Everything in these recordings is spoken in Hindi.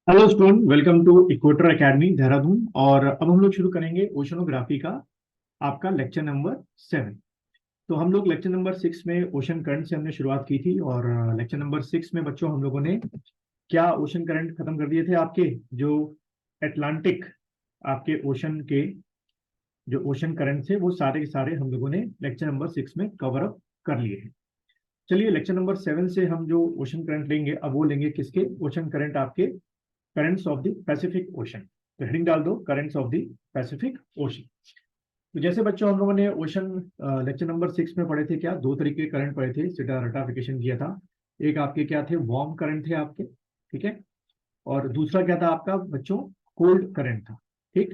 Hello student, welcome to Equator Academy Dehradun. और अब हम लोग शुरू करेंगे ओशनोग्राफी का आपका लेक्चर नंबर 7। तो हम लोग लेक्चर नंबर 6 में ओशन करंट से हमने शुरुआत की थी, और लेक्चर नंबर 6 में बच्चों हम लोगों ने क्या ओशन करंट खत्म कर दिए थे आपके जो एटलांटिक आपके ओशन के जो ओशन करंट थे वो सारे के सारे हम लोगों ने लेक्चर नंबर 6 में कवर अप कर लिए हैं। चलिए लेक्चर नंबर 7 से हम जो ओशन करंट लेंगे अब वो लेंगे किसके? ओशन करंट आपके currents of the Pacific ocean. तो हेडिंग डाल दो, currents of the Pacific ocean. तो जैसे बच्चों हम लोगों ने ओशन लेक्चर नंबर 6 में पढ़े थे, क्या दो तरीके के करंट पढ़े थे, सीधा रटाफिकेशन किया था। एक आपके क्या थे? वार्म करंट थे आपके, ठीक है। और दूसरा क्या था आपका बच्चों? कोल्ड करंट था, ठीक।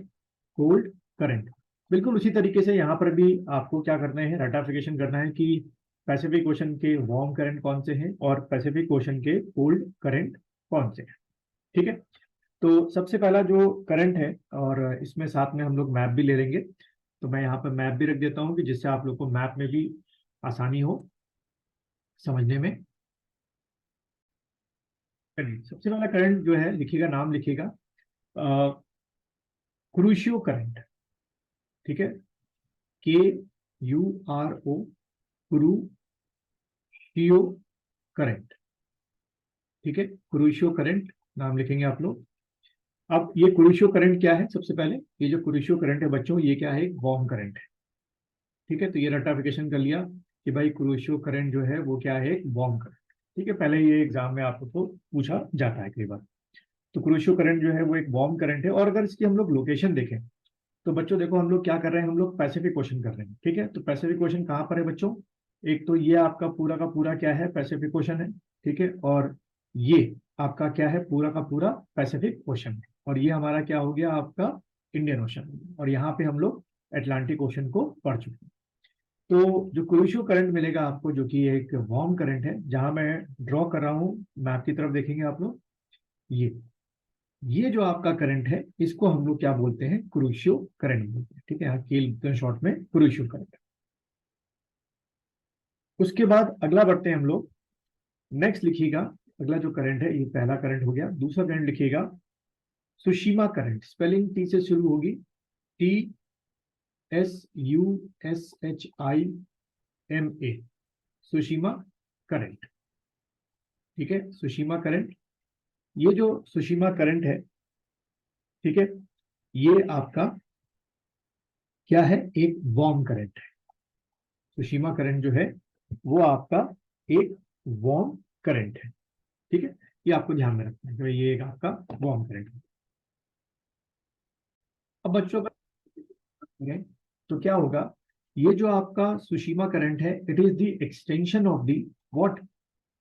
Cold current. बिल्कुल उसी तरीके से यहाँ पर भी आपको क्या करना है? रटाफिकेशन करना है कि पैसिफिक ओशन के वार्म करंट कौन से हैं और पैसिफिक ओशन के कोल्ड करंट कौन से हैं, ठीक है। तो सबसे पहला जो करंट है, और इसमें साथ में हम लोग मैप भी ले लेंगे, तो मैं यहाँ पर मैप भी रख देता हूँ कि जिससे आप लोग को मैप में भी आसानी हो समझने में। चलिए सबसे पहला करंट जो है लिखिएगा, नाम लिखिएगा क्रूशियो करंट, ठीक है। KURO, क्रूशियो करंट, ठीक है। क्रूशियो करंट नाम लिखेंगे आप लोग। अब ये क्रूशियो करंट क्या है? सबसे पहले ये जो क्रूशियो करंट है बच्चों, ये क्या है? एक वार्म करंट है, ठीक है। तो ये रटाफिकेशन कर लिया कि भाई क्रूशियो करंट जो है वो क्या है? एक वार्म करंट, ठीक है। पहले ये एग्जाम में आपको पूछा जाता है कई बार। तो क्रूशियो करंट जो है वो एक वार्म करंट है। और अगर इसकी हम लोग लोकेशन देखें तो बच्चों देखो हम लोग क्या कर रहे हैं, हम लोग पैसिफिक ओशन कर रहे हैं, ठीक है। तो पैसिफिक ओशन कहाँ पर है बच्चों? एक तो ये आपका पूरा का पूरा क्या है? पैसिफिक ओशन है, ठीक है। और ये आपका क्या है? पूरा का पूरा पैसिफिक ओशन है। और ये हमारा क्या हो गया? आपका इंडियन ओशन। और यहाँ पे हम लोग अटलांटिक ओशन को पढ़ चुके हैं। तो जो क्रूशियो करंट मिलेगा आपको, जो कि एक वार्म करंट है, जहां मैं ड्रॉ कर रहा हूं, मैप की तरफ देखेंगे आप लोग, ये जो आपका करंट है इसको हम लोग क्या बोलते हैं? क्रूशियो करंट बोलते हैं, ठीक है। यहाँ की शॉर्ट में क्रूशियो करंट। उसके बाद अगला बढ़ते हैं हम लोग, नेक्स्ट लिखिएगा। अगला जो करंट है, ये पहला करंट हो गया। दूसरा करंट लिखिएगा सुशीमा करंट, स्पेलिंग टी से शुरू होगी, TSUSHIMA, सुशीमा करंट, ठीक है। सुशीमा करंट, ये जो सुशीमा करंट है, ठीक है, ये आपका क्या है? एक वार्म करंट है। सुशीमा करंट जो है वो आपका एक वार्म करंट है, ठीक है। ये आपको ध्यान में रखना है कि ये एक आपका वार्म करंट है। अब बच्चों का करें तो क्या होगा? ये जो आपका सुशीमा करंट है, it is the extension of the what,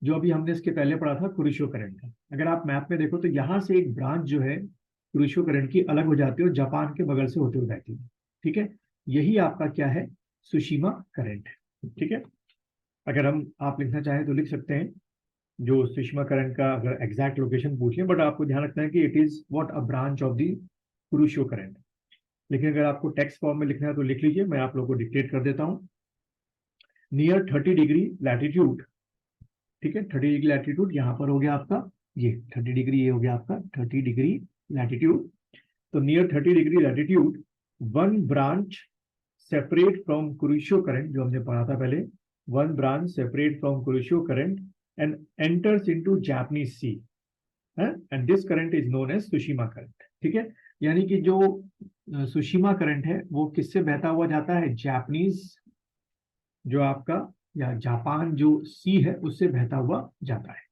जो अभी हमने इसके पहले पढ़ा था कुरिशो करंट का। अगर आप मैप में देखो तो यहाँ से एक ब्रांच जो है कुरिशो करंट की अलग हो जाती है और जापान के बगल से होते हुए बहती है, ठीक है। यही आपका क्या है? सुशीमा करंट है, ठीक है। अगर हम आप लिखना चाहें तो लिख सकते हैं जो सुषमा करंट का अगर एग्जैक्ट लोकेशन पूछ लें, बट आपको ध्यान रखना है कि it is what a branch of the Kuroshio current. लेकिन अगर आपको टेक्स्ट फॉर्म में लिखना है तो लिख लीजिए, मैं आप लोगों को डिक्टेट कर देता हूँ। नियर 30 डिग्री लैटिट्यूड, ठीक है। 30 डिग्री लैटिट्यूड यहाँ पर हो गया आपका, ये 30 डिग्री, ये हो गया आपका 30 डिग्री लैटिट्यूड। तो near 30 degree latitude one branch separate from Kuroshio current, जो हमने पढ़ा था पहले, one branch separate from Kuroshio current and enters into Japanese Sea, and this current is known as Tsushima current, ठीक है। यानी कि जो सुशीमा करंट है वो किससे बहता हुआ जाता है? जापानीज, जो आपका या जापान जो सी है उससे बहता हुआ जाता है।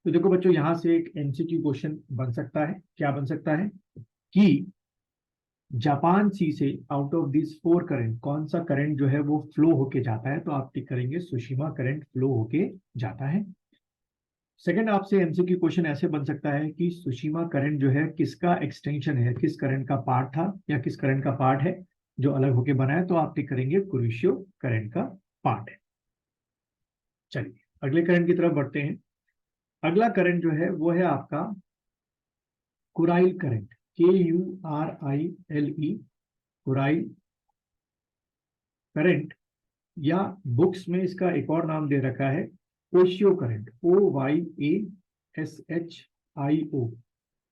तो देखो बच्चों यहां से एक MCQ क्वेश्चन बन सकता है। क्या बन सकता है? कि जापान सी से out of this four current कौन सा करंट जो है वो फ्लो होके जाता है? तो आप टिक करेंगे सुशीमा करंट फ्लो होके जाता है। सेकंड आपसे MCQ क्वेश्चन ऐसे बन सकता है कि सुशीमा करंट जो है किसका एक्सटेंशन है, किस करंट का पार्ट था या किस करंट का पार्ट है जो अलग होके बना है? तो आप टिक करेंगे कुरिशियो करंट का पार्ट है। चलिए अगले करंट की तरफ बढ़ते हैं। अगला करंट जो है वो है आपका कुराइल करंट, KURILE, कुराइल करंट, या बुक्स में इसका एक और नाम दे रखा है ओशियो करंट, OYASHIO,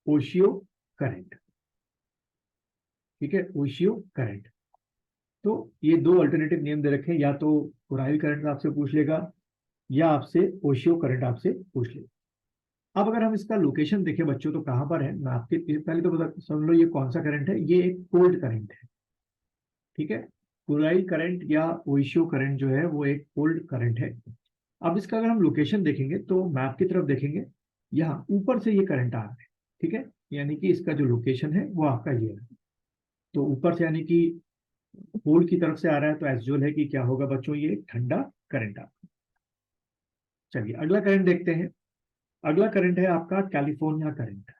ओशियो करंट, ठीक है, ओशियो करंट। तो ये दो अल्टरनेटिव नेम दे रखे हैं, या तो कुराइल करंट आपसे पूछ लेगा या आपसे ओशियो करंट आपसे पूछ लेगा। अब अगर हम इसका लोकेशन देखें बच्चों तो कहां पर है, मैं आपके पहले तो बता समझ लो ये कौन सा करंट है, ये एक कोल्ड करंट है, ठीक है। कुराइल करंट या ओशियो करंट जो है वो एक कोल्ड करंट है। अब इसका अगर हम लोकेशन देखेंगे तो मैप की तरफ देखेंगे, यहाँ ऊपर से ये करंट आ रहा है, ठीक है, यानी कि इसका जो लोकेशन है वो आपका ये है। तो ऊपर से यानी कि पोल की तरफ से आ रहा है, तो एज है कि क्या होगा बच्चों, ये ठंडा करंट आपका। चलिए अगला करंट देखते हैं। अगला करंट है आपका कैलिफोर्निया करंट,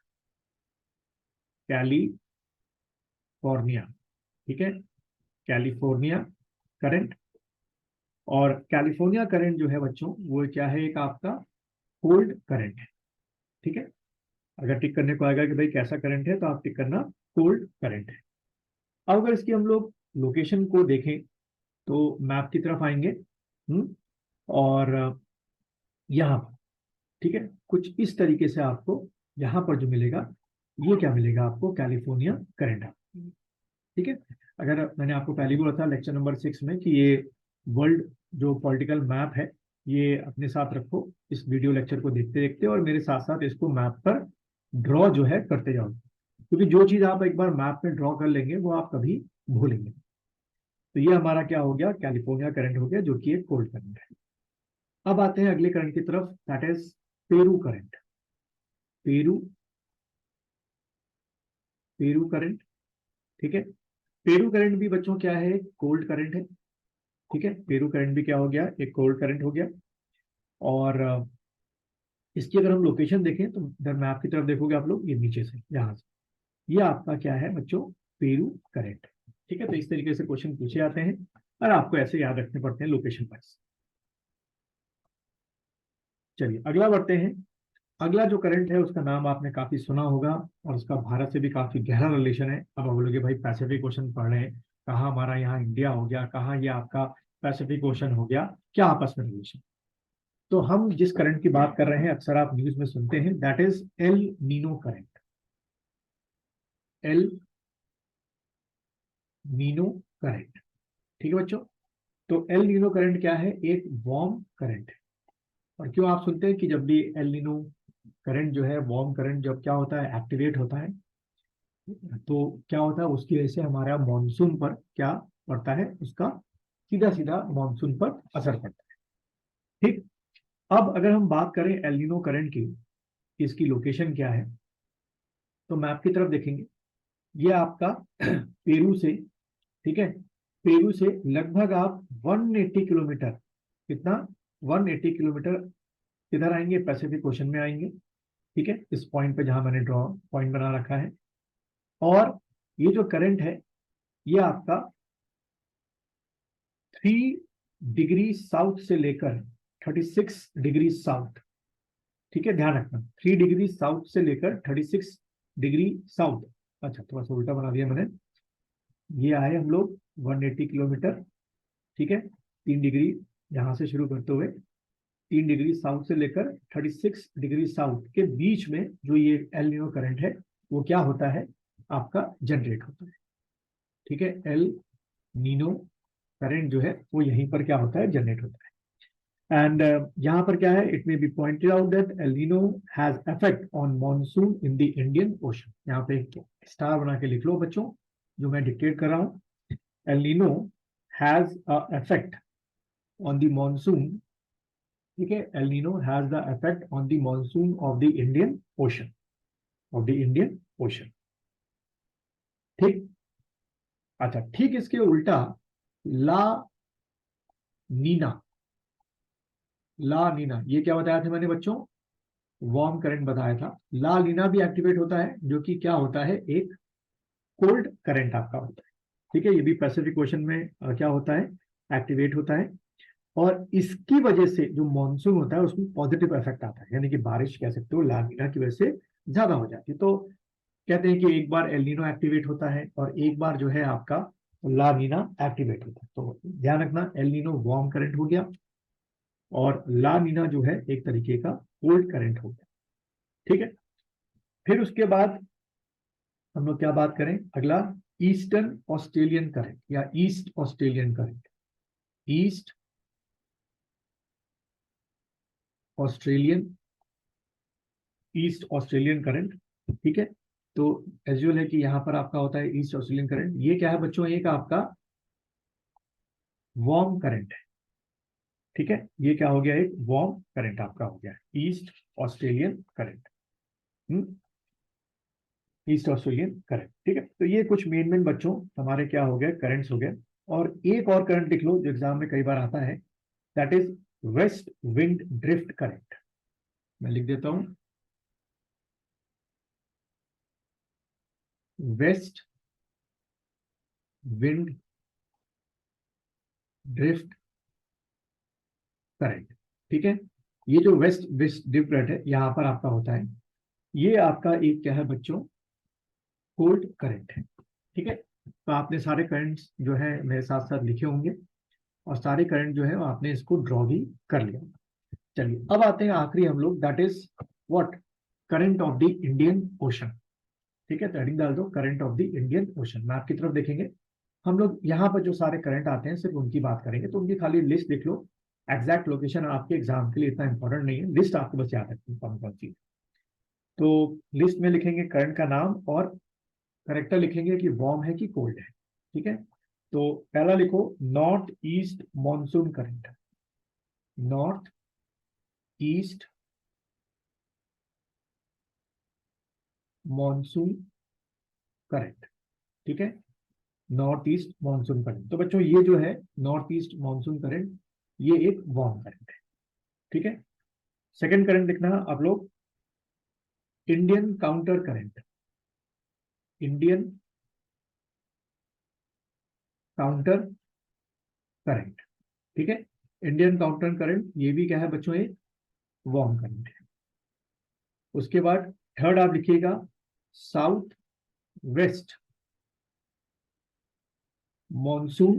कैलिफोर्निया, ठीक है, कैलिफोर्निया करंट। और कैलिफोर्निया करंट जो है बच्चों वो क्या है, एक आपका कोल्ड करंट है, ठीक है। अगर टिक करने को आएगा कि भाई कैसा करंट है, तो आप टिक करना कोल्ड करंट है। अब अगर इसकी हम लोग लोकेशन को देखें तो मैप की तरफ आएंगे, और यहाँ पर, ठीक है, कुछ इस तरीके से आपको यहाँ पर जो मिलेगा, ये क्या मिलेगा आपको, कैलिफोर्निया करंट, ठीक है। अगर मैंने आपको पहले भी बोला था लेक्चर नंबर 6 में कि ये वर्ल्ड जो पॉलिटिकल मैप है ये अपने साथ रखो इस वीडियो लेक्चर को देखते देखते, और मेरे साथ साथ इसको मैप पर ड्रॉ जो है करते जाओ, क्योंकि जो चीज आप एक बार मैप में ड्रॉ कर लेंगे वो आप कभी भूलेंगे। तो ये हमारा क्या हो गया, कैलिफोर्निया करंट हो गया, जो कि एक कोल्ड करंट है। अब आते हैं अगले करंट की तरफ, that is Peru current, Peru, Peru current, ठीक है। पेरू करंट भी बच्चों क्या है, कोल्ड करंट है, ठीक है। पेरू करंट भी क्या हो गया, एक कोल्ड करंट हो गया। और इसकी अगर हम लोकेशन देखें तो इधर मैप की तरफ देखोगे आप लोग, ये नीचे से यहाँ से, ये आपका क्या है बच्चों, पेरू करंट, ठीक है। तो इस तरीके से क्वेश्चन पूछे जाते हैं और आपको ऐसे याद रखने पड़ते हैं लोकेशन वाइज। चलिए अगला बढ़ते हैं। अगला जो करंट है उसका नाम आपने काफी सुना होगा, और उसका भारत से भी काफी गहरा रिलेशन है। अब आप बोलोगे भाई पैसिफिक ओशन पढ़ रहे हैं, कहाँ हमारा यहाँ इंडिया हो गया, कहाँ ये आपका पैसिफिक ओशन हो गया, क्या आपस में रिलेशन। तो हम जिस करंट की बात कर रहे हैं अक्सर आप न्यूज में सुनते हैं, that is El Nino current, El Nino current, ठीक है बच्चों। तो एल नीनो करंट क्या है, एक वार्म करंट है। और क्यों आप सुनते हैं कि जब भी एल नीनो करंट जो है, वार्म करंट जब क्या होता है, एक्टिवेट होता है, तो क्या होता है उसकी वजह से हमारा मॉनसून पर क्या पड़ता है, उसका सीधा सीधा मॉनसून पर असर पड़ता है, ठीक। अब अगर हम बात करें एल नीनो करंट की, इसकी लोकेशन क्या है, तो मैप की तरफ देखेंगे, ये आपका पेरू से, ठीक है, पेरू से लगभग आप 180 किलोमीटर, कितना, 180 किलोमीटर किधर आएंगे, पैसिफिक ओशन में आएंगे, ठीक है, इस पॉइंट पे जहां मैंने ड्रॉ पॉइंट बना रखा है। और ये जो करंट है ये आपका 3 डिग्री साउथ से लेकर 36 डिग्री साउथ, ठीक है, ध्यान रखना 3 डिग्री साउथ से लेकर 36 डिग्री साउथ। अच्छा थोड़ा सा उल्टा बना दिया मैंने, ये आए हम लोग 180 किलोमीटर, ठीक है, 3 डिग्री यहां से शुरू करते हुए 3 डिग्री साउथ से लेकर 36 डिग्री साउथ के बीच में जो ये एल नीनो करंट है वो क्या होता है, आपका जनरेट होता है, ठीक है। एल नीनो करंट जो है वो यहीं पर क्या होता है, जनरेट होता है। एंड यहाँ पर क्या है, it may be pointed out that El Nino has effect on monsoon in the Indian ocean. यहाँ पे एक स्टार बना के लिख लो बच्चों, जो मैं डिक्टेट कर रहा हूँ, El Nino has a effect on the monsoon, ठीक है, El Nino has the effect on the monsoon of the Indian ocean, of the Indian ocean, ठीक। अच्छा ठीक इसके उल्टा ला नीना, ला नीना ये क्या बताया था मैंने बच्चों, वार्म करंट बताया था। ला नीना भी एक्टिवेट होता है, जो कि क्या होता है, एक कोल्ड करंट आपका होता है, ठीक है। ये भी पैसिफिक ओशन में क्या होता है, एक्टिवेट होता है। और इसकी वजह से जो मॉनसून होता है उसमें पॉजिटिव इफेक्ट आता है, यानी कि बारिश कह सकते हो ला नीना की वजह से ज्यादा हो जाती है। तो कहते हैं कि एक बार एल नीनो एक्टिवेट होता है और एक बार जो है आपका ला नीना एक्टिवेट होता है। तो ध्यान रखना, एल नीनो वार्म करंट हो गया और ला नीना जो है एक तरीके का कोल्ड करंट हो गया, ठीक है। फिर उसके बाद हम लोग क्या बात करें, अगला ईस्टर्न ऑस्ट्रेलियन करंट या east Australian current, east Australian, east Australian current. ठीक है, तो एजुअल है कि यहां पर आपका होता है ईस्ट ऑस्ट्रेलियन करंट। ये क्या है बच्चों, एक आपका वार्म करंट है। ठीक है, ये क्या हो गया, एक वार्म करंट आपका हो गया, east Australian current, east Australian current. ठीक है, तो ये कुछ मेन मेन बच्चों हमारे क्या हो गए, करंट्स हो गए। और एक और करंट लिख लो जो एग्जाम में कई बार आता है, that is west wind drift current. मैं लिख देता हूं, वेस्ट विंड ड्रिफ्ट करंट। ठीक है, ये जो वेस्ट वेस्ट ड्रिफ्ट है यहां पर आपका होता है, ये आपका एक क्या है बच्चों, कोल्ड करंट है। ठीक है, तो आपने सारे करंट्स जो है मेरे साथ साथ लिखे होंगे, और सारे करंट जो है वो आपने इसको ड्रॉ भी कर लिया। चलिए अब आते हैं आखिरी हम लोग, that is what, current of the Indian ocean. ठीक है, तो हेडिंग डाल दो current of the Indian ocean. Map की तरफ देखेंगे हम लोग, यहाँ पर जो सारे करंट आते हैं सिर्फ उनकी बात करेंगे, तो उनकी खाली लिस्ट देख लो। एग्जैक्ट लोकेशन आपके एग्जाम के लिए इतना इंपॉर्टेंट नहीं है, लिस्ट आपको बस याद रखनी कौन कौन सी। तो लिस्ट में लिखेंगे करंट का नाम, और करेक्टर लिखेंगे कि वार्म है कि कोल्ड है। ठीक है, तो पहला लिखो north east monsoon current, north east monsoon current. ठीक है, नॉर्थ ईस्ट मॉनसून करंट। तो बच्चों ये जो है नॉर्थ ईस्ट मॉनसून करंट, ये एक वार्म करंट है। ठीक है, सेकंड करंट लिखना आप लोग, Indian counter current, Indian counter current. ठीक है, इंडियन काउंटर करंट ये भी क्या है बच्चों, एक वार्म करंट है। उसके बाद थर्ड आप लिखिएगा साउथ वेस्ट मॉनसून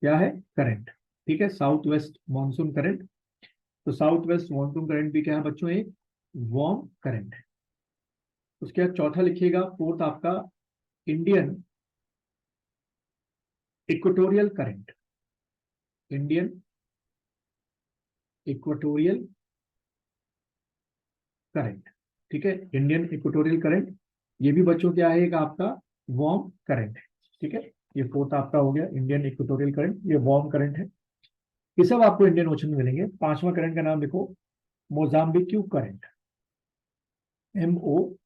क्या है, करंट। ठीक है, साउथ वेस्ट मॉनसून करंट। तो साउथ वेस्ट मॉनसून करंट भी क्या है बच्चों, एक वार्म करंट है। उसके बाद चौथा लिखिएगा, फोर्थ आपका Indian equatorial current, Indian equatorial current. ठीक है, इंडियन इक्वेटोरियल करंट, ये भी बच्चों क्या है, एक आपका वार्म करंट है। ठीक है, ये फोर्थ आपका हो गया इंडियन इक्वेटोरियल करंट, ये वार्म करंट है। ये सब आपको इंडियन ओशन में मिलेंगे। पांचवा करंट का नाम लिखो Mozambique current, MOZAMBIQUE,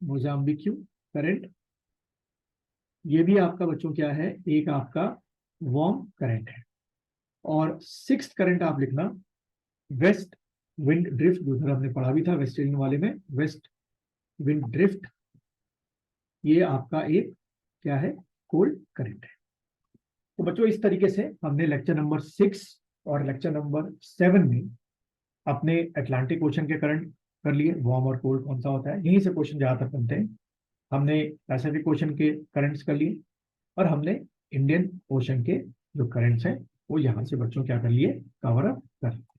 Mozambique current. ये भी आपका बच्चों क्या है, एक आपका वार्म करंट है। और सिक्स्थ करंट आप लिखना वेस्ट विंड ड्रिफ्ट, जो उधर हमने पढ़ा भी था वेस्टर्न वाले में, वेस्ट विंड ड्रिफ्ट, ये आपका एक क्या है, कोल्ड करंट है। तो बच्चों इस तरीके से हमने लेक्चर नंबर 6 और लेक्चर नंबर 7 में अपने अटलांटिक ओशन के करंट कर लिए, वार्म और कोल्ड कौन सा होता है, यहीं से क्वेश्चन ज्यादातर बनते हैं। हमने पैसिफिक ओशन के करंट्स कर लिए, और हमने इंडियन ओशन के जो करंट्स हैं वो यहाँ से बच्चों क्या कर लिए, कवर अप कर लिए।